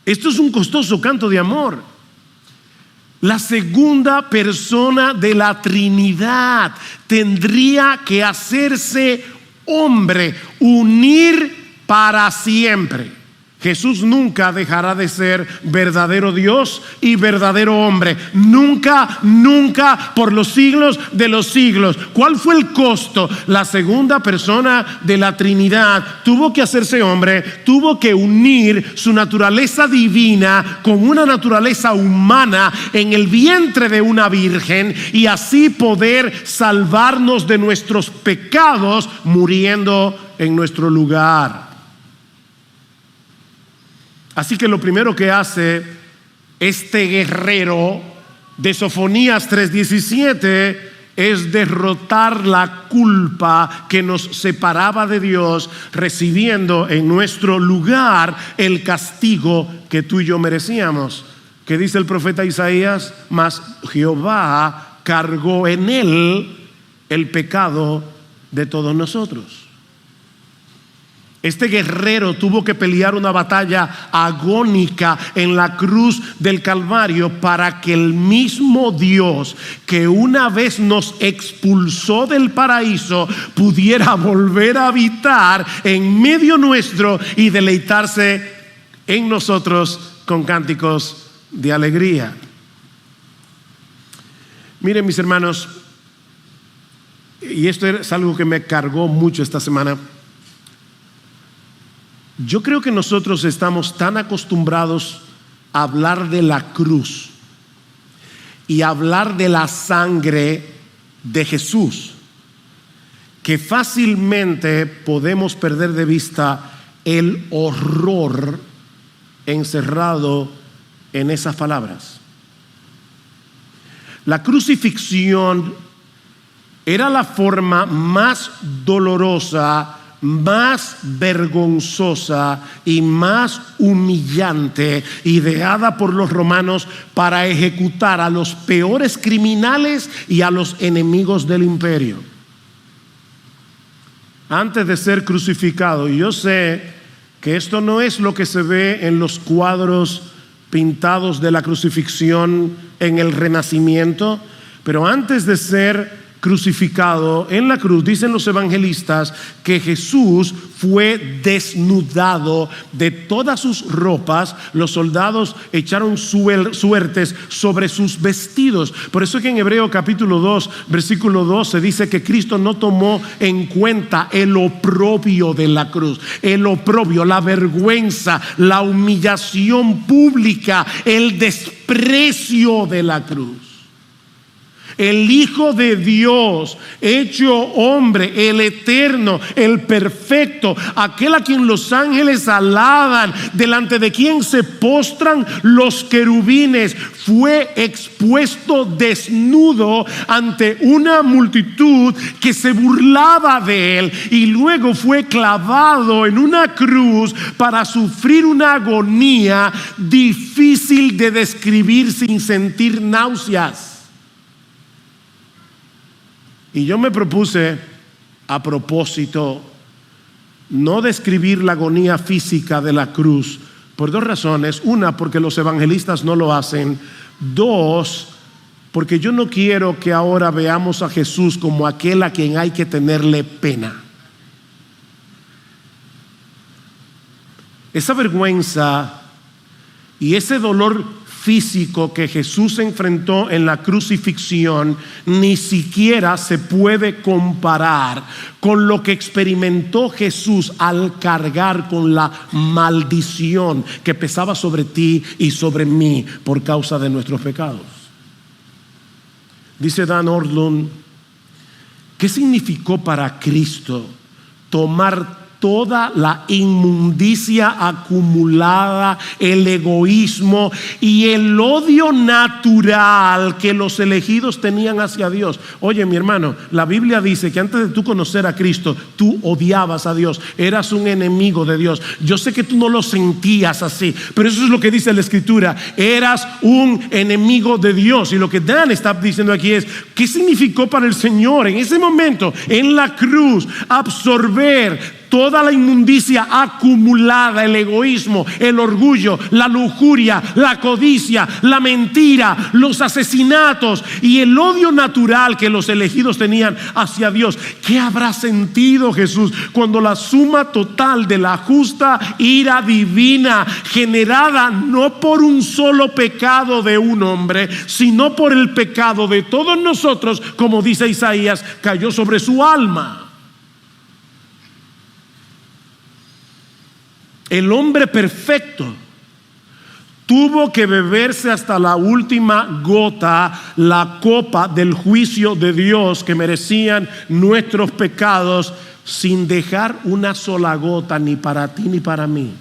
Esto es un costoso canto de amor. La segunda persona de la Trinidad tendría que hacerse hombre, unir para siempre. Jesús nunca dejará de ser verdadero Dios y verdadero hombre. Nunca, nunca, por los siglos de los siglos. ¿Cuál fue el costo? La segunda persona de la Trinidad tuvo que hacerse hombre, tuvo que unir su naturaleza divina con una naturaleza humana en el vientre de una virgen y así poder salvarnos de nuestros pecados muriendo en nuestro lugar. Así que lo primero que hace este guerrero de Sofonías 3:17 es derrotar la culpa que nos separaba de Dios, recibiendo en nuestro lugar el castigo que tú y yo merecíamos. ¿Qué dice el profeta Isaías? Mas Jehová cargó en él el pecado de todos nosotros. Este guerrero tuvo que pelear una batalla agónica en la cruz del Calvario para que el mismo Dios que una vez nos expulsó del paraíso pudiera volver a habitar en medio nuestro y deleitarse en nosotros con cánticos de alegría. Miren, mis hermanos, y esto es algo que me cargó mucho esta semana. Yo creo que nosotros estamos tan acostumbrados a hablar de la cruz y hablar de la sangre de Jesús que fácilmente podemos perder de vista el horror encerrado en esas palabras. La crucifixión era la forma más dolorosa, más vergonzosa y más humillante ideada por los romanos para ejecutar a los peores criminales y a los enemigos del imperio. Antes de ser crucificado, y yo sé que esto no es lo que se ve en los cuadros pintados de la crucifixión en el Renacimiento, pero antes de ser crucificado en la cruz, dicen los evangelistas que Jesús fue desnudado de todas sus ropas. Los soldados echaron suertes sobre sus vestidos. Por eso es que en Hebreo capítulo 2 versículo 12 dice que Cristo no tomó en cuenta el oprobio de la cruz, el oprobio, la vergüenza, la humillación pública, el desprecio de la cruz. El Hijo de Dios, hecho hombre, el eterno, el perfecto, aquel a quien los ángeles alaban, delante de quien se postran los querubines, fue expuesto desnudo ante una multitud que se burlaba de él y luego fue clavado en una cruz para sufrir una agonía difícil de describir sin sentir náuseas. Y yo me propuse, a propósito, no describir la agonía física de la cruz por dos razones. Una, porque los evangelistas no lo hacen. Dos, porque yo no quiero que ahora veamos a Jesús como aquel a quien hay que tenerle pena. Esa vergüenza y ese dolor físico que Jesús enfrentó en la crucifixión ni siquiera se puede comparar con lo que experimentó Jesús al cargar con la maldición que pesaba sobre ti y sobre mí por causa de nuestros pecados. Dice Dan Ortlund, ¿qué significó para Cristo tomar toda la inmundicia acumulada, el egoísmo y el odio natural que los elegidos tenían hacia Dios? Oye, mi hermano, la Biblia dice que antes de tú conocer a Cristo, tú odiabas a Dios, eras un enemigo de Dios. Yo sé que tú no lo sentías así, pero eso es lo que dice la Escritura. Eras un enemigo de Dios. Y lo que Dan está diciendo aquí es, ¿qué significó para el Señor en ese momento, en la cruz, absorber toda la inmundicia acumulada, el egoísmo, el orgullo, la lujuria, la codicia, la mentira, los asesinatos y el odio natural que los elegidos tenían hacia Dios. ¿Qué habrá sentido Jesús cuando la suma total de la justa ira divina, generada no por un solo pecado de un hombre, sino por el pecado de todos nosotros, como dice Isaías, cayó sobre su alma? El hombre perfecto tuvo que beberse hasta la última gota la copa del juicio de Dios que merecían nuestros pecados, sin dejar una sola gota ni para ti ni para mí.